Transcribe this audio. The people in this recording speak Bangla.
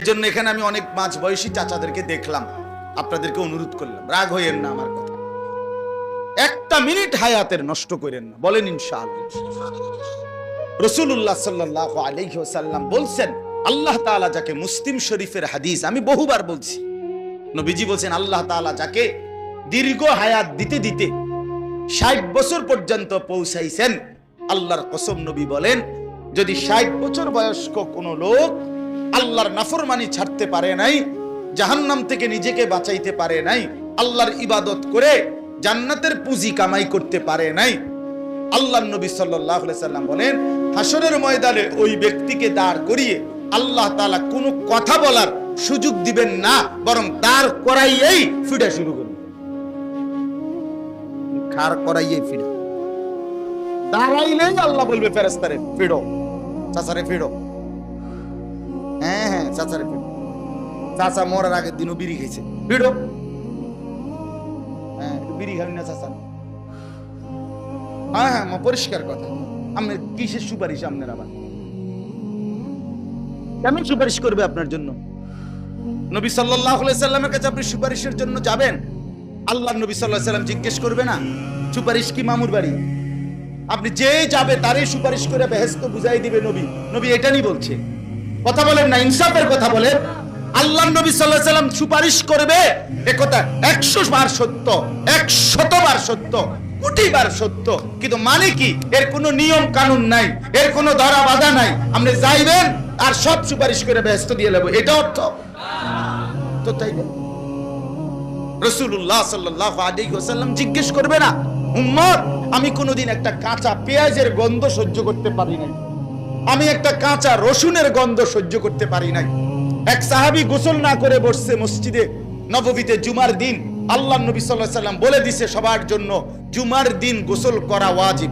জন্য এখানে আমি অনেক মাঝ বয়সী চাচাদেরকে দেখলাম, আপনাদেরকে অনুরোধ করলাম, রাগ হইয়েন না আমার কথা, একটা মিনিট হায়াতের নষ্ট করেন না, বলেন ইনশাআল্লাহ। রাসূলুল্লাহ সাল্লাল্লাহু আলাইহি ওয়াসাল্লাম বলছেন, আল্লাহ তাআলা যাকে, মুসলিম শরীফের হাদিস, আমি বহুবার বলছি, নবীজি বলছেন আল্লাহ তাআলা যাকে দীর্ঘ হায়াত দিতে দিতে 60 বছর পর্যন্ত পৌঁছাইছেন, আল্লাহর কসম নবী বলেন, যদি 60 বছর বয়স্ক কোন লোক আল্লাহর নাফরমানি ছাড়তে পারে নাই, জাহান্নাম থেকে নিজেকে বাঁচাইতে পারে নাই, আল্লাহর ইবাদত করে জান্নাতের পুঁজি কামাই করতে পারে নাই, আল্লাহর নবী সাল্লাল্লাহু আলাইহি সাল্লাম বলেন, হাসরের ময়দানে ওই ব্যক্তিকে দাঁড় করিয়ে আল্লাহ তাআলা কোনো কথা বলার সুযোগ দিবেন না, বরং দাঁড় করাইয়েই ফিডা শুরু করবেন। খাড় করাইয়েই ফিডা, দাঁড়াইলেই আল্লাহ বলবে ফেরেশতারে, ফিডো চাচারে ফিডো। হ্যাঁ হ্যাঁ চাচারে ফিডো, চাচা মরার আগের দিনও বিড়ি খেয়েছে, ফিডো। হ্যাঁ বিড়ি খাবি না চাচা? হ্যাঁ হ্যাঁ পরিষ্কার কথা। আপনি কিসের সুপারিশ? আপনার আবার কেমন সুপারিশ করবে আপনার জন্য? নবী সাল্লাল্লাহু আলাইহি সাল্লামের কাছে আপনি সুপারিশের জন্য যাবেন, আল্লাহর নবী সাল্লাল্লাহু আলাইহি সাল্লাম জিজ্ঞেস করবে না সুপারিশ কি মামুর বাড়ি? আপনি যে যাবে তারই সুপারিশ করে বেহেশত বুঝাই দিবে নবী। নবী এটা নি বলছে, কথা বলেন না, ইনসাফের কথা বলেন। আল্লাহর নবী সাল্লাল্লাহু আলাইহি সাল্লাম সুপারিশ করবে, এ কথা 100 বার সত্য, 100 বার সত্য, কোটি বার সত্য, কিন্তু মানে কি এর কোনো নিয়ম কানুন নাই, এর কোনো ধরা বাধা নাই। আপনি যাইবেন আর সব সুপারিশ করে বেহেশত দিয়ে নেব, এটা অর্থ তো তাই না? রাসূলুল্লাহ সাল্লাল্লাহু আলাইহি ওয়াসাল্লাম জিজ্ঞেস করবে না, উম্মত আমি কোনোদিন একটা কাঁচা পেঁয়াজের গন্ধ সহ্য করতে পারি নাই, আমি একটা কাঁচা রসুনের গন্ধ সহ্য করতে পারি নাই। এক সাহাবী গোসল না করে বসছে মসজিদে নববীতে জুমার দিন, আল্লাহর নবী সাল্লাল্লাহু আলাইহি ওয়াসাল্লাম বলে দিছে সবার জন্য জুমার দিন গোসল করা ওয়াজিব।